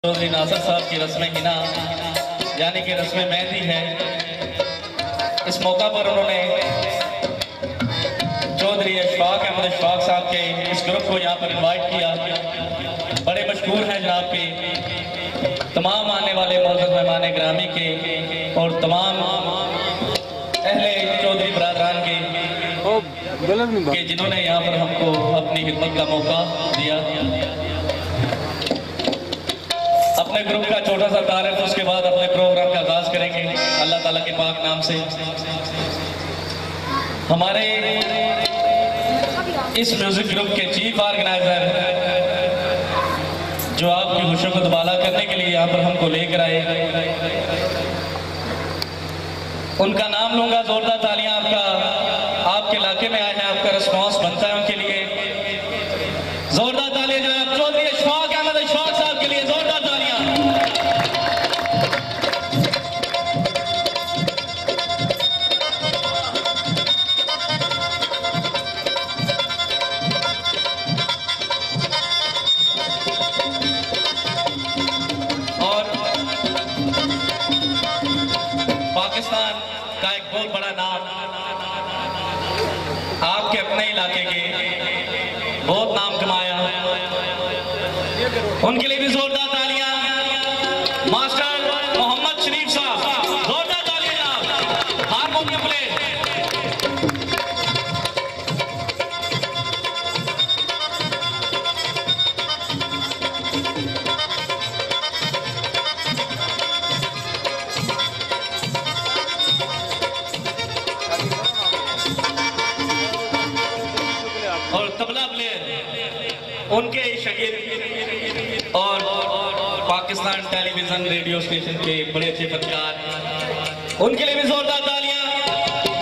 चौधरी नासिर साहब की रस्म हिना यानी कि रस्म मेहंदी है। इस मौका पर उन्होंने चौधरी अशफाक अहमद अशफाक साहब के इस ग्रुप को यहाँ पर इनवाइट किया। बड़े मशहूर हैं जनाब के तमाम आने वाले मौजूद मेहमान ग्रामी के और तमाम अहले चौधरी बरादरान के जिन्होंने यहाँ पर हमको अपनी खिदमत का मौका दिया। अपने ग्रुप का छोटा सा तारीफ, उसके बाद अपने प्रोग्राम का आगाज करेंगे अल्लाह ताला के पाक नाम से। हमारे इस म्यूजिक ग्रुप के चीफ ऑर्गेनाइजर जो आपकी खुशियों को दुबाला करने के लिए यहाँ पर हमको लेकर आए, उनका नाम लूंगा। जोरदार तालियां आपके इलाके में आए हैं, आपका रिस्पॉन्स बनता है उनके लिए। जोरदार तालियां जो है चौधरी अशफाक अहमद अशफाक साहब के लिए, जोरदार तालियां। और पाकिस्तान का एक बहुत बड़ा नाम, आपके अपने इलाके के बहुत नाम कमाया, उनके लिए भी जोरदार तालियां। मास्टर मोहम्मद शरीफ साहब, जोरदार तालियां जनाब, हारमोनियम प्लेयर। और तबला प्लेयर उनके शकीर और पाकिस्तान टेलीविजन रेडियो स्टेशन के बड़े अच्छे फनकार, उनके लिए भी जोरदार तालियां।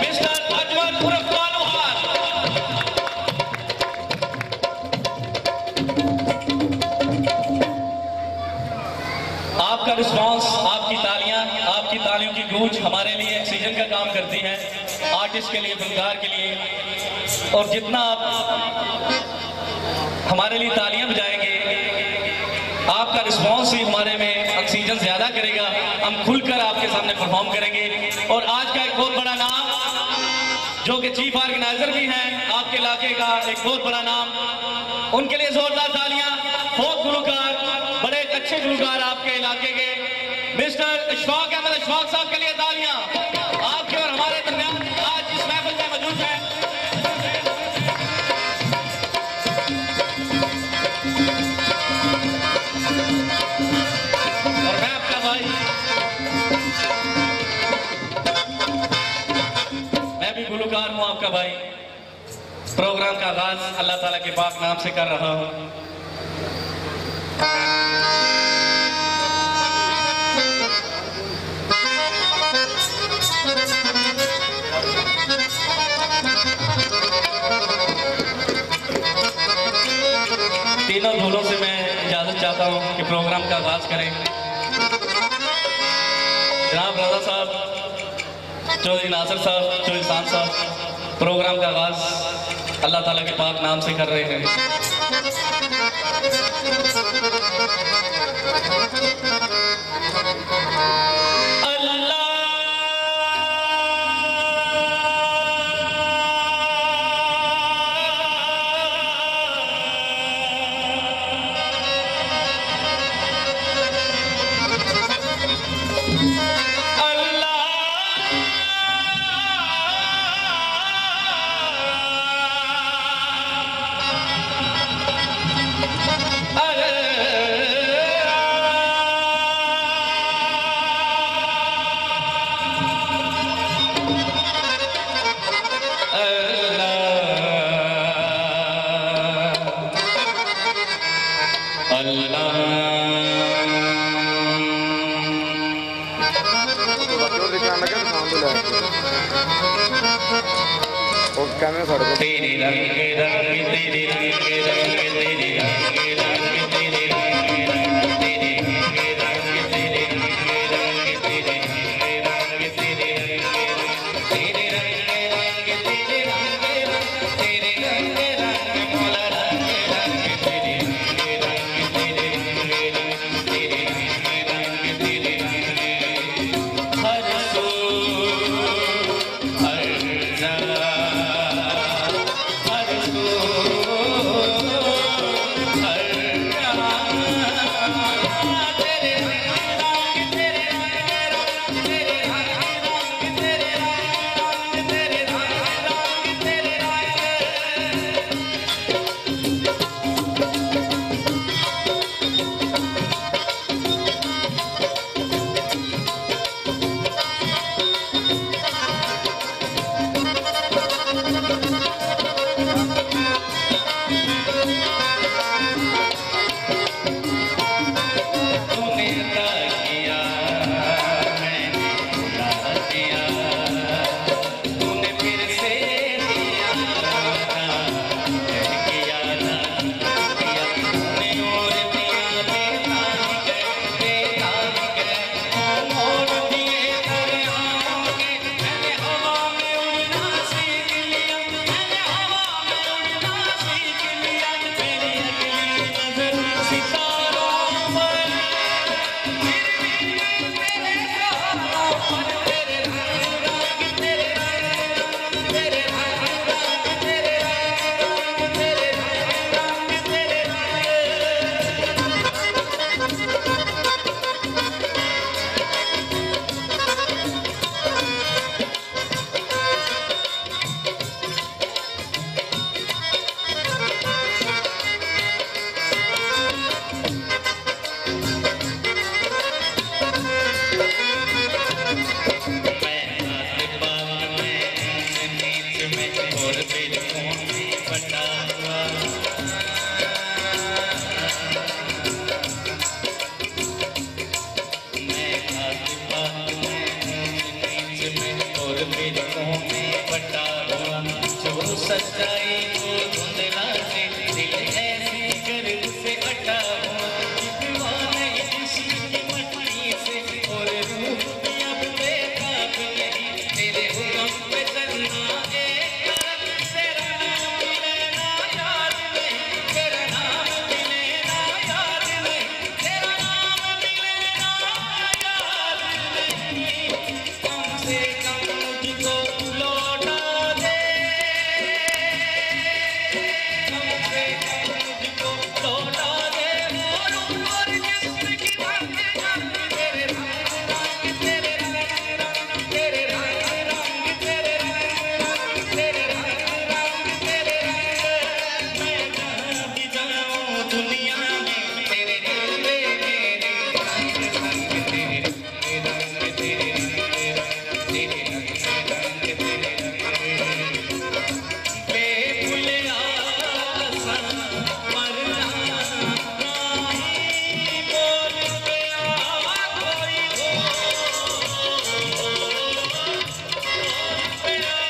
मिस्टर अजमल उर्फ कालूहार। आपका रिस्पॉन्स, आपकी तालियों की गूंज हमारे लिए ऑक्सीजन का काम करती है, आर्टिस्ट के लिए, फनकार के लिए। और जितना आप हमारे लिए तालियां बजाएंगे, आपका रिस्पॉन्स ही हमारे में ऑक्सीजन ज्यादा करेगा, हम खुलकर आपके सामने परफॉर्म करेंगे। और आज का एक बहुत बड़ा नाम जो कि चीफ ऑर्गेनाइजर भी हैं, आपके इलाके का एक बहुत बड़ा नाम, उनके लिए जोरदार तालियां। फोक गुलकार, बड़े अच्छे गुलकार आपके इलाके के, मिस्टर अशफाक अहमद अशफाक साहब के लिए तालियां। आपके और हमारे दरमियान आज इस महफिल में मौजूद है। और मैं आपका भाई, मैं भी गुलकार हूं, आपका भाई। प्रोग्राम का आगाज अल्लाह ताला के पाक नाम से कर रहा हूं। तीनों धूलों से मैं इजाजत चाहता हूं कि प्रोग्राम का आगाज करें। जनाब रजा साहब, चौधरी नासिर साहब, चौधरी शान साहब प्रोग्राम का आगाज अल्लाह ताला के पाक नाम से कर रहे हैं। तेरे रंग तेरे रंग तेरे रंग तेरे रंग तेरे रंग तेरे रंग में और बेलकों में बटा हुआ। मैं बात बात में नीच में और बेलकों में बटा हुआ। जो सच्चाई को धुंधला से दिल ऐसी गर्द से हटा हुआ। दीवाना इश्क की मट्टी से और रूह भी अब बेताब नहीं। तेरे हुक्म पे चलना एक तरफ, तेरा नाम भी लेना याद नहीं। तेरा नाम भी लेना याद नहीं। तेरा नाम भी लेना याद नहीं। कम से कम मुझको लौटा दे, कम से कम मुझको लौटा दे। और ऊपर जिस्म की रंग रंग तेरे रंग रंग तेरे रंग रंग तेरे रंग रंग तेरे रंग रंग तेरे रंग रंग तेरे रंग। मैं जहाँ भी जाऊँ दुनिया में तेरे दिल में मेरे रंग रंग तेरे रंग रंग तेरे रंग रंग तेरे रंग रंग तेरे रंग। बेफुले आसा मरना नहीं, बोल पे आ कोई हो, पे आ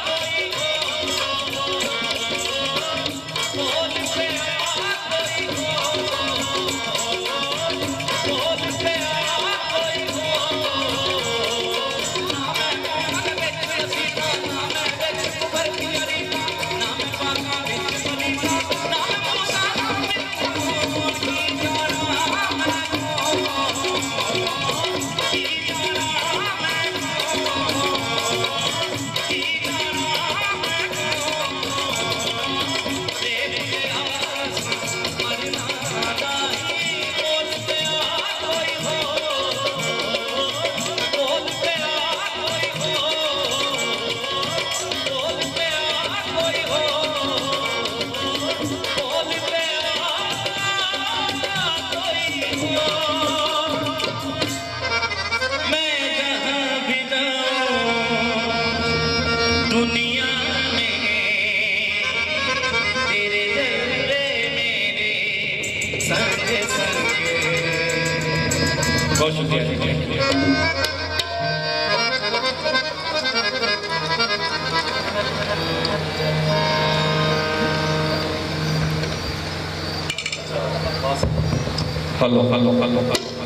कोई हो, बोल पे आ कोई हो, बोल पे आ कोई हो। ना मैं पाका बिच रसीदा, ना मैं बिच कुबर की अरीदा, ना मैं पाका बिच बलीदा, ना मैं मूसा बिच नून की जाना मैं की जाना मैं की जाना मैं। बेफुले आसा मरना नहीं, बोल पे आ कोई हो, बोल पे आ कोई हो, बोल पे आ कोई हो, बोल पे आ कोई हो। मैं जहाँ भी जाऊँ दुनिया में तेरे जलवे मेरे संग संग। बहुत शुक्रिया। Hello hello hello hello.